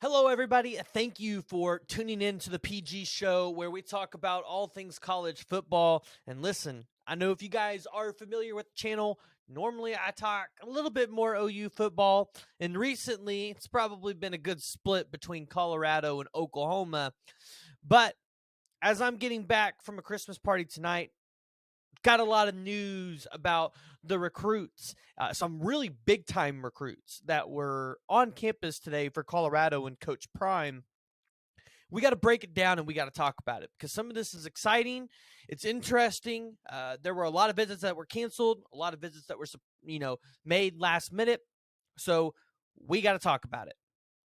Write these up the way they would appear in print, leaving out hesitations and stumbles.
Hello, everybody. Thank you for tuning in to the PG Show, where we talk about all things college football. And listen, I know if you guys are familiar with the channel, normally I talk a little bit more OU football. And recently, it's probably been a good split between Colorado and Oklahoma. But as I'm getting back from a Christmas party tonight, got a lot of news about the recruits, some really big time recruits that were on campus today for Colorado and Coach Prime. We got to break it down and we got to talk about it because some of this is exciting. It's interesting. There were a lot of visits that were canceled, a lot of visits that were, made last minute. So we got to talk about it.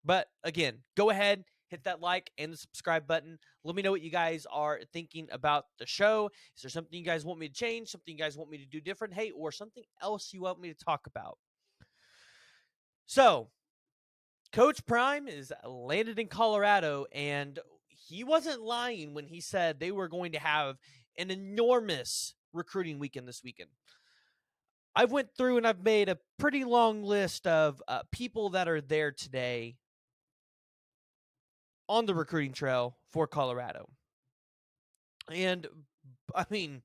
But again, go ahead, hit that like and the subscribe button. Let me know what you guys are thinking about the show. Is there something you guys want me to change, something you guys want me to do different? Hey, or something else you want me to talk about? So, Coach Prime is landed in Colorado, and he wasn't lying when he said they were going to have an enormous recruiting weekend this weekend. I've went through and I've made a pretty long list of people that are there today on the recruiting trail for Colorado. And I mean,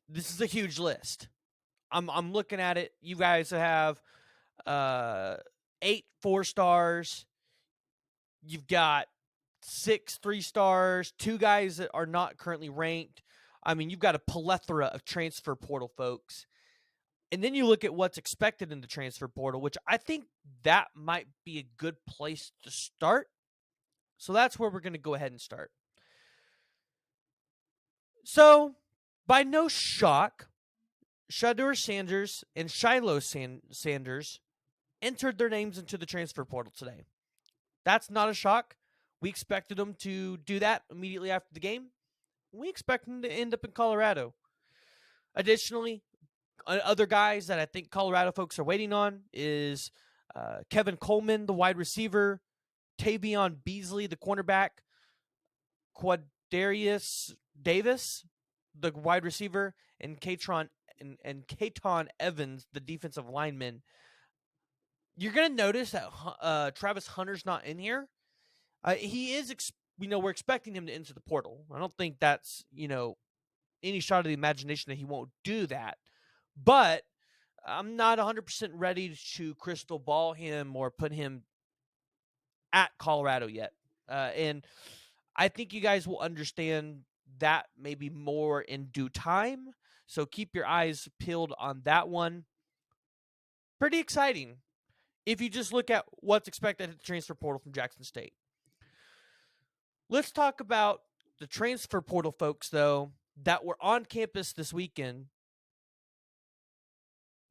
this is a huge list. I'm looking at it. You guys have 8 4-stars. You've got 6 3-stars, 2 guys that are not currently ranked. I mean, you've got a plethora of transfer portal folks. And then you look at what's expected in the transfer portal, which I think that might be a good place to start. So that's where we're going to go ahead and start. So, by no shock, Deion Sanders and Shiloh Sanders entered their names into the transfer portal today. That's not a shock. We expected them to do that immediately after the game. We expect them to end up in Colorado. Additionally, other guys that I think Colorado folks are waiting on is Kevin Coleman, the wide receiver, Tavion Beasley, the cornerback, Quadarius Davis, the wide receiver, and Katon Evans, the defensive lineman. You're going to notice that Travis Hunter's not in here. He is, we're expecting him to enter the portal. I don't think that's, any shot of the imagination that he won't do that. But I'm not 100% ready to crystal ball him or put him at Colorado yet. And I think you guys will understand that maybe more in due time. So keep your eyes peeled on that one. Pretty exciting if you just look at what's expected at the transfer portal from Jackson State. Let's talk about the transfer portal folks, though, that were on campus this weekend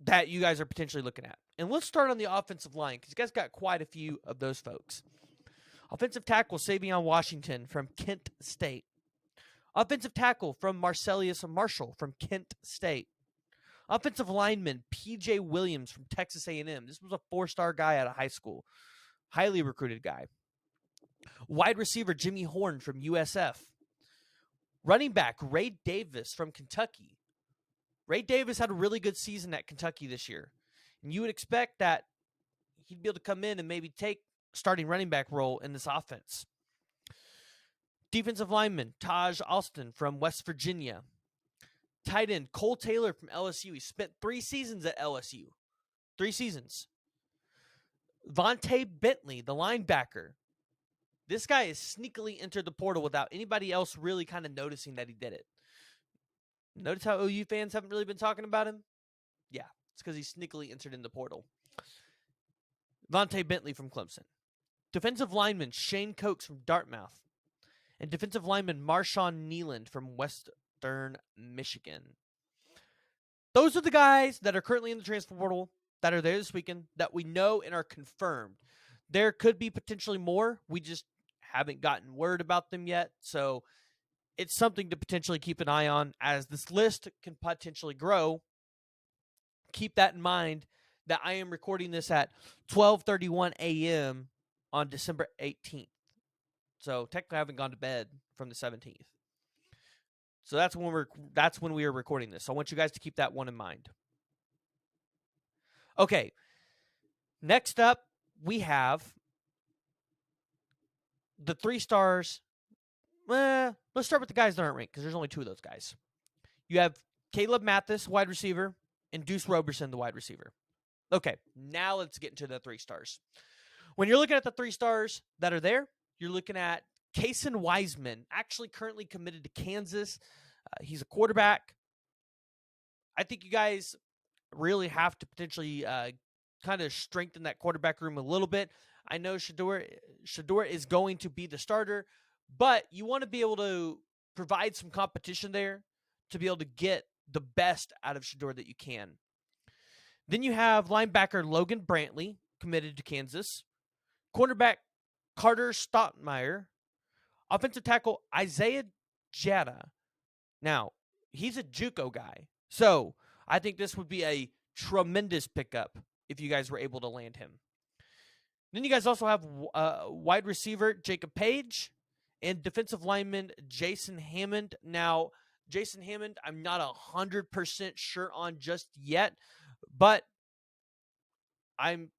that you guys are potentially looking at. And let's start on the offensive line because you guys got quite a few of those folks. Offensive tackle Savion Washington from Kent State. Offensive tackle from Marcellus Marshall from Kent State. Offensive lineman P.J. Williams from Texas A&M. This was a 4-star guy out of high school. Highly recruited guy. Wide receiver Jimmy Horn from USF. Running back Ray Davis from Kentucky. Ray Davis had a really good season at Kentucky this year. And you would expect that he'd be able to come in and maybe take starting running back role in this offense. Defensive lineman Taj Alston from West Virginia. Tight end Cole Taylor from LSU. He spent 3 seasons at LSU. 3 seasons. Vontae Bentley, the linebacker. This guy has sneakily entered the portal without anybody else really kind of noticing that he did it. Notice how OU fans haven't really been talking about him? Yeah, it's because he sneakily entered in the portal. Vontae Bentley from Clemson. Defensive lineman Shane Cokes from Dartmouth. And defensive lineman Marshawn Nealand from Western Michigan. Those are the guys that are currently in the transfer portal that are there this weekend that we know and are confirmed. There could be potentially more. We just haven't gotten word about them yet. So it's something to potentially keep an eye on as this list can potentially grow. Keep that in mind that I am recording this at 12:31 a.m. on December 18th. So technically I haven't gone to bed from the 17th. So that's when we are recording this. So I want you guys to keep that one in mind. Okay. Next up, we have the 3 stars, let's start with the guys that aren't ranked because there's only 2 of those guys. You have Caleb Mathis, wide receiver, and Deuce Roberson, the wide receiver. Okay, now let's get into the 3 stars. When you're looking at the 3 stars that are there, you're looking at Kason Wiseman, actually currently committed to Kansas. He's a quarterback. I think you guys really have to potentially kind of strengthen that quarterback room a little bit. I know Shedeur is going to be the starter, but you want to be able to provide some competition there to be able to get the best out of Shedeur that you can. Then you have linebacker Logan Brantley, committed to Kansas. Cornerback Carter Stottmeyer. Offensive tackle Isaiah Jetta. Now, he's a JUCO guy, so I think this would be a tremendous pickup if you guys were able to land him. Then you guys also have wide receiver Jacob Page and defensive lineman Jason Hammond. Now, Jason Hammond, I'm not 100% sure on just yet, but I'm,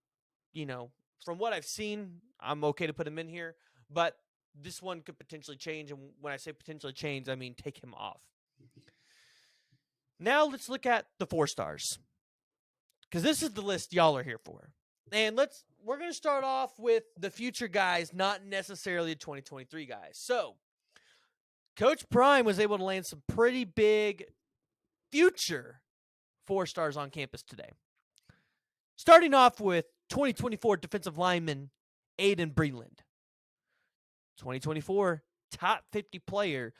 from what I've seen, I'm okay to put him in here. But this one could potentially change, and when I say potentially change, I mean take him off. Now let's look at the 4 stars, because this is the list y'all are here for. And we're going to start off with the future guys, not necessarily the 2023 guys. So, Coach Prime was able to land some pretty big future 4 stars on campus today. Starting off with 2024 defensive lineman Aiden Breland. 2024 top 50 player.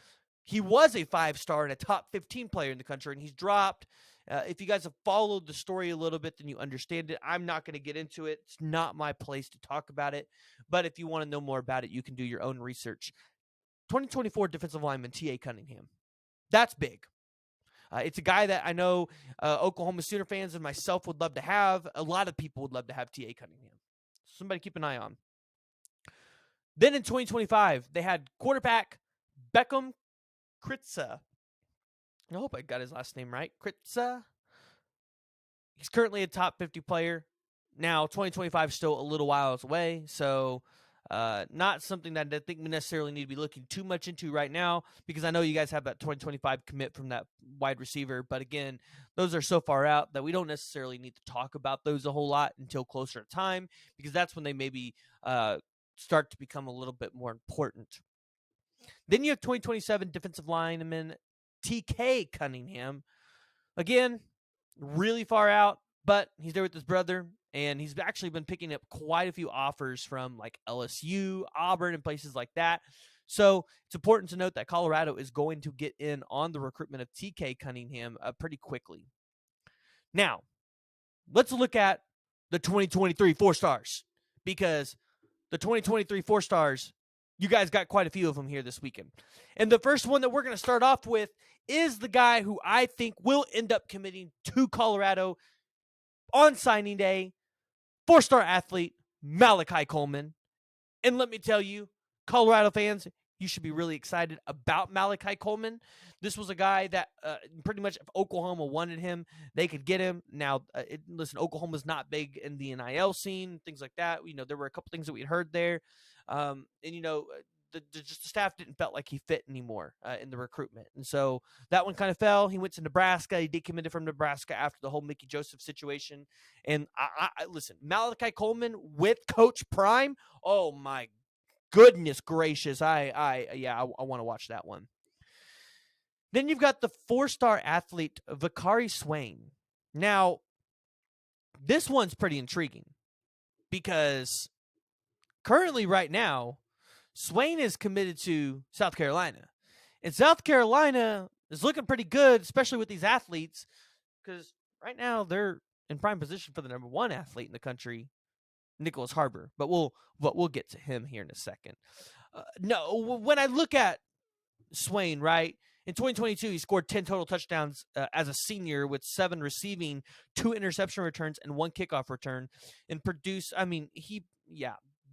He was a 5-star and a top 15 player in the country, and he's dropped. If you guys have followed the story a little bit, then you understand it. I'm not going to get into it. It's not my place to talk about it. But if you want to know more about it, you can do your own research. 2024 defensive lineman T.A. Cunningham. That's big. It's a guy that I know Oklahoma Sooner fans and myself would love to have. A lot of people would love to have T.A. Cunningham. Somebody keep an eye on. Then in 2025, they had quarterback Beckham Kritza. I hope I got his last name right. Kritza. He's currently a top 50 player. Now, 2025 is still a little while away, so not something that I think we necessarily need to be looking too much into right now, because I know you guys have that 2025 commit from that wide receiver. But again, those are so far out that we don't necessarily need to talk about those a whole lot until closer to time, because that's when they maybe start to become a little bit more important. Then you have 2027 defensive lineman TK Cunningham. Again, really far out, but he's there with his brother, and he's actually been picking up quite a few offers from like LSU, Auburn, and places like that. So it's important to note that Colorado is going to get in on the recruitment of TK Cunningham pretty quickly. Now, let's look at the 2023 4 stars, because the 2023 4 stars, you guys got quite a few of them here this weekend. And the first one that we're going to start off with is the guy who I think will end up committing to Colorado on signing day, 4-star athlete Malachi Coleman. And let me tell you, Colorado fans, you should be really excited about Malachi Coleman. This was a guy that pretty much if Oklahoma wanted him, they could get him. Now, listen, Oklahoma's not big in the NIL scene, things like that. There were a couple things that we heard there. The staff didn't felt like he fit anymore in the recruitment. And so that one kind of fell. He went to Nebraska. He decommitted from Nebraska after the whole Mickey Joseph situation. And I listen, Malachi Coleman with Coach Prime, oh my goodness gracious. I want to watch that one. Then you've got the 4-star athlete, Vakari Swain. Now, this one's pretty intriguing because currently right now, Swain is committed to South Carolina. And South Carolina is looking pretty good, especially with these athletes, because right now they're in prime position for the number 1 athlete in the country, Nicholas Harbor. But we'll get to him here in a second. When I look at Swain, right, in 2022, he scored 10 total touchdowns as a senior with 7 receiving, 2 interception returns, and 1 kickoff return. And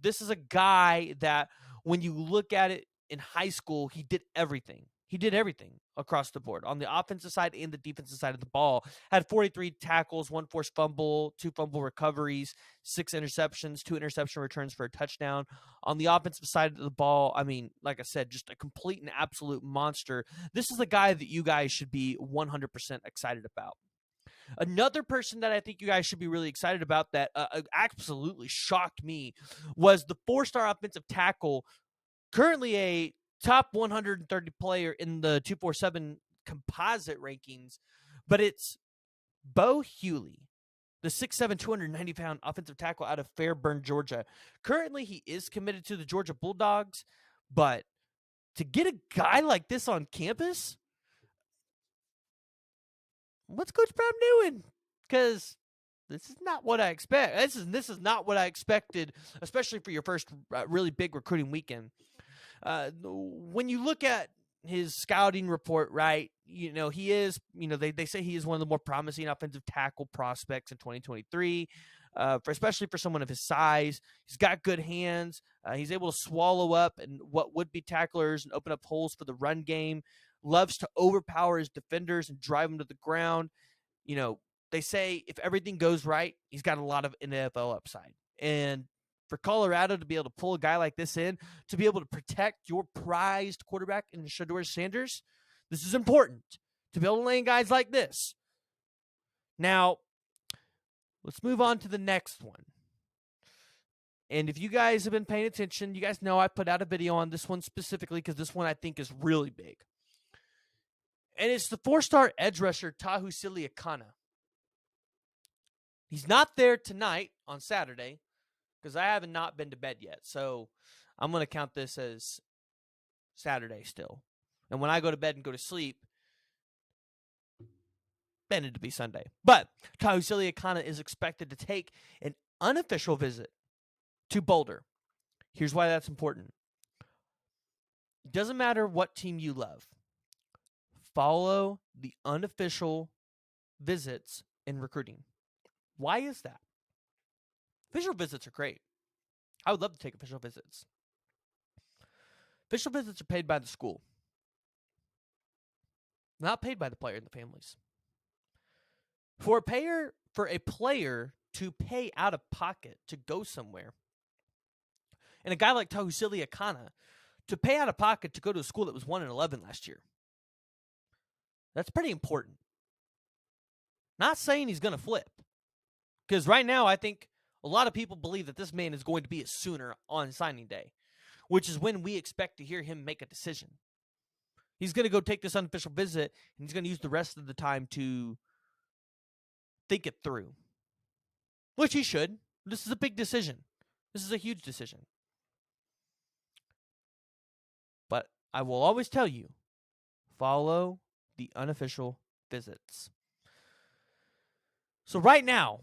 this is a guy that when you look at it in high school, he did everything. He did everything across the board on the offensive side and the defensive side of the ball. Had 43 tackles, 1 forced fumble, 2 fumble recoveries, 6 interceptions, 2 interception returns for a touchdown. On the offensive side of the ball, I mean, like I said, just a complete and absolute monster. This is a guy that you guys should be 100% excited about. Another person that I think you guys should be really excited about that absolutely shocked me was the 4-star offensive tackle, currently a top 130 player in the 247 composite rankings, but it's Bo Hughley, the 6'7", 290-pound offensive tackle out of Fairburn, Georgia. Currently, he is committed to the Georgia Bulldogs, but to get a guy like this on campus, what's Coach Brown doing? Because this is not what I expect. This is not what I expected, especially for your first really big recruiting weekend. When you look at his scouting report, right, he is, they say he is one of the more promising offensive tackle prospects in 2023, especially for someone of his size. He's got good hands. He's able to swallow up and what would be tacklers and open up holes for the run game. Loves to overpower his defenders and drive them to the ground. They say if everything goes right, he's got a lot of NFL upside. And for Colorado to be able to pull a guy like this in, to be able to protect your prized quarterback in Deion Sanders, this is important, to be able to land guys like this. Now, let's move on to the next one. And if you guys have been paying attention, you guys know I put out a video on this one specifically because this one I think is really big. And it's the 4-star edge rusher, Tahu Siliakana. He's not there tonight on Saturday because I haven't not been to bed yet. So I'm going to count this as Saturday still. And when I go to bed and go to sleep, then it'll be Sunday. But Tahu Siliakana is expected to take an unofficial visit to Boulder. Here's why that's important. It doesn't matter what team you love. Follow the unofficial visits in recruiting. Why is that? Official visits are great. I would love to take official visits. Official visits are paid by the school, not paid by the player and the families. For a player to pay out of pocket to go somewhere, and a guy like Tahu Siliakana to pay out of pocket to go to a school that was 1-11 last year, that's pretty important. Not saying he's going to flip. Because right now, I think a lot of people believe that this man is going to be a Sooner on signing day, which is when we expect to hear him make a decision. He's going to go take this unofficial visit, and he's going to use the rest of the time to think it through, which he should. This is a big decision. This is a huge decision. But I will always tell you, follow the unofficial visits. So right now,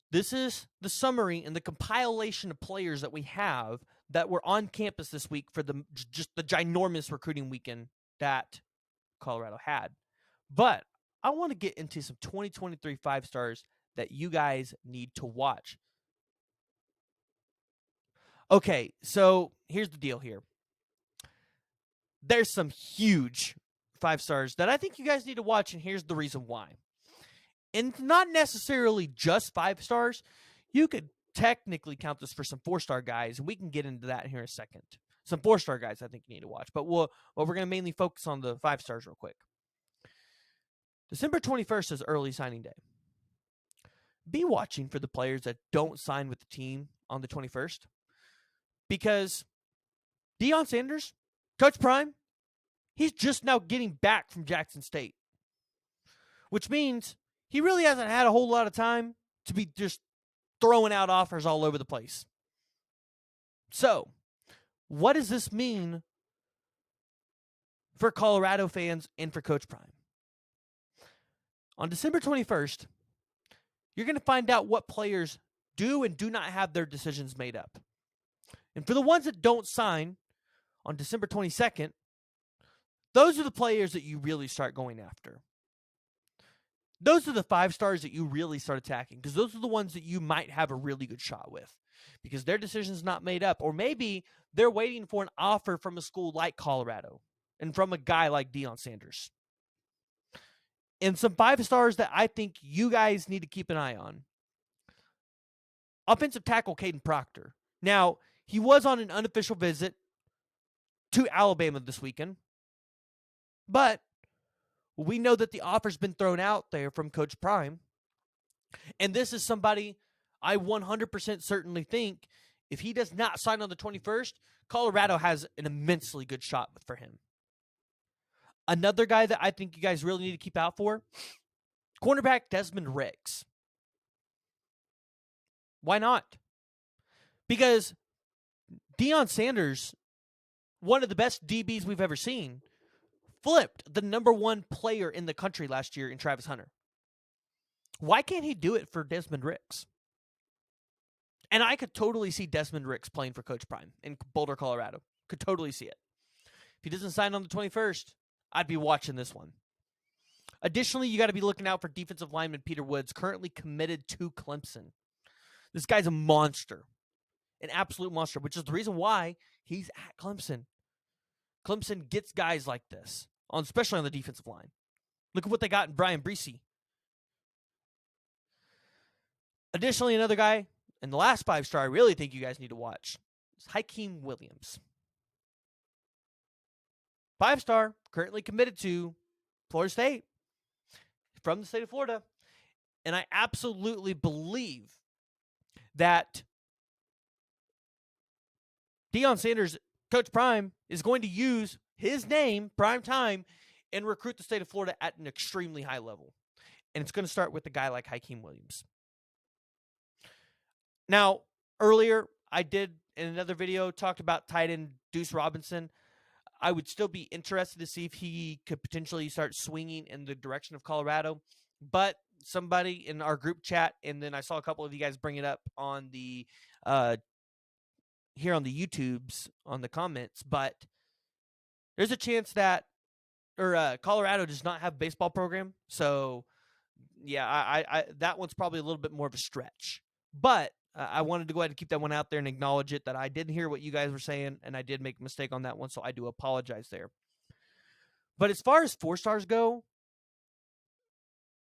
this is the summary and the compilation of players that we have that were on campus this week for just the ginormous recruiting weekend that Colorado had. But I want to get into some 2023 5-stars that you guys need to watch. Okay, so here's the deal here. There's some huge 5-stars that I think you guys need to watch, and here's the reason why. And not necessarily just 5 stars. You could technically count this for some 4-star guys, and we can get into that here in a second. Some 4-star guys I think you need to watch. But we're going to mainly focus on the 5 stars real quick. December 21st is early signing day. Be watching for the players that don't sign with the team on the 21st. Because Deion Sanders, Coach Prime, he's just now getting back from Jackson State. Which means he really hasn't had a whole lot of time to be just throwing out offers all over the place. So, what does this mean for Colorado fans and for Coach Prime? On December 21st, you're going to find out what players do and do not have their decisions made up. And for the ones that don't sign on December 22nd, those are the players that you really start going after. Those are the 5 stars that you really start attacking, because those are the ones that you might have a really good shot with, because their decision's not made up, or maybe they're waiting for an offer from a school like Colorado. and from a guy like Deion Sanders. And some 5 stars that I think you guys need to keep an eye on. Offensive tackle Caden Proctor. Now, he was on an unofficial visit to Alabama this weekend, but we know that the offer's been thrown out there from Coach Prime. And this is somebody I 100% certainly think if he does not sign on the 21st, Colorado has an immensely good shot for him. Another guy that I think you guys really need to keep out for, cornerback Desmond Ricks. Why not? Because Deion Sanders, one of the best DBs we've ever seen, flipped the number 1 player in the country last year in Travis Hunter. Why can't he do it for Desmond Ricks? And I could totally see Desmond Ricks playing for Coach Prime in Boulder, Colorado. Could totally see it. If he doesn't sign on the 21st, I'd be watching this one. Additionally, you got to be looking out for defensive lineman Peter Woods, currently committed to Clemson. This guy's a monster, an absolute monster, which is the reason why he's at Clemson. Clemson gets guys like this, especially on the defensive line. Look at what they got in Brian Breesy. Additionally, another guy, and the last 5-star I really think you guys need to watch is Hakeem Williams. 5-star, currently committed to Florida State, from the state of Florida. And I absolutely believe that Deion Sanders, Coach Prime, is going to use his name, Prime Time, and recruit the state of Florida at an extremely high level. And it's going to start with a guy like Hakeem Williams. Now, earlier, I did, in another video, talked about tight end Deuce Robinson. I would still be interested to see if he could potentially start swinging in the direction of Colorado. But somebody in our group chat, and then I saw a couple of you guys bring it up on the here on the YouTubes, on the comments, but there's a chance that Colorado does not have a baseball program. So, yeah, I that one's probably a little bit more of a stretch. But I wanted to go ahead and keep that one out there and acknowledge it, that I did hear what you guys were saying, and I did make a mistake on that one, so I do apologize there. But as far as 4-stars go,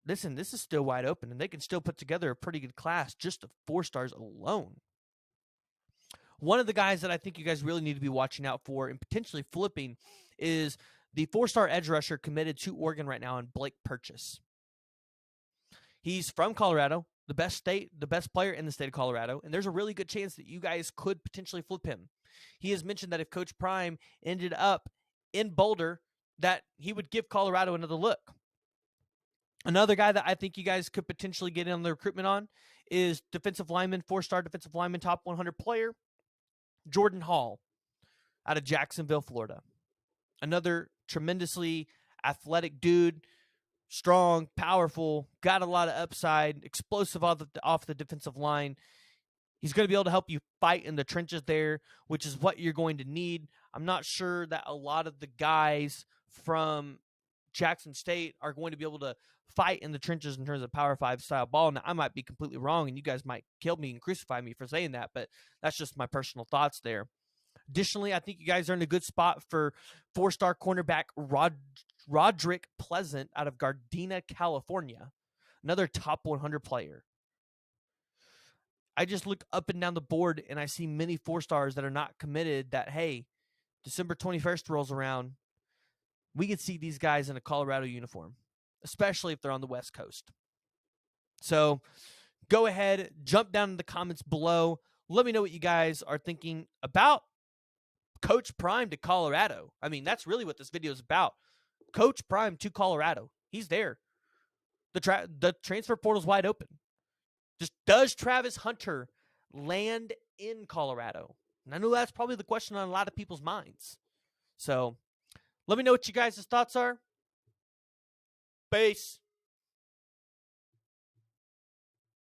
listen, this is still wide open, and they can still put together a pretty good class just of 4-stars alone. One of the guys that I think you guys really need to be watching out for and potentially flipping is the 4-star edge rusher committed to Oregon right now, in Blake Purchase. He's from Colorado, the best player in the state of Colorado, and there's a really good chance that you guys could potentially flip him. He has mentioned that if Coach Prime ended up in Boulder, that he would give Colorado another look. Another guy that I think you guys could potentially get in on the recruitment on is defensive lineman, 4-star defensive lineman, top 100 player, Jordan Hall, out of Jacksonville, Florida. Another tremendously athletic dude, strong, powerful, got a lot of upside, explosive off the defensive line. He's going to be able to help you fight in the trenches there, which is what you're going to need. I'm not sure that a lot of the guys from Jackson State are going to be able to fight in the trenches in terms of Power 5 style ball. Now, I might be completely wrong, and you guys might kill me and crucify me for saying that, but that's just my personal thoughts there. Additionally, I think you guys are in a good spot for 4-star cornerback Roderick Pleasant out of Gardena, California. Another top 100 player. I just look up and down the board, and I see many 4-stars that are not committed that, hey, December 21st rolls around, we could see these guys in a Colorado uniform, especially if they're on the West Coast. So go ahead, jump down in the comments below. Let me know what you guys are thinking about Coach Prime to Colorado. I mean, that's really what this video is about. Coach Prime to Colorado. He's there. The transfer portal's wide open. Just does Travis Hunter land in Colorado? And I know that's probably the question on a lot of people's minds. So let me know what you guys' thoughts are. Peace.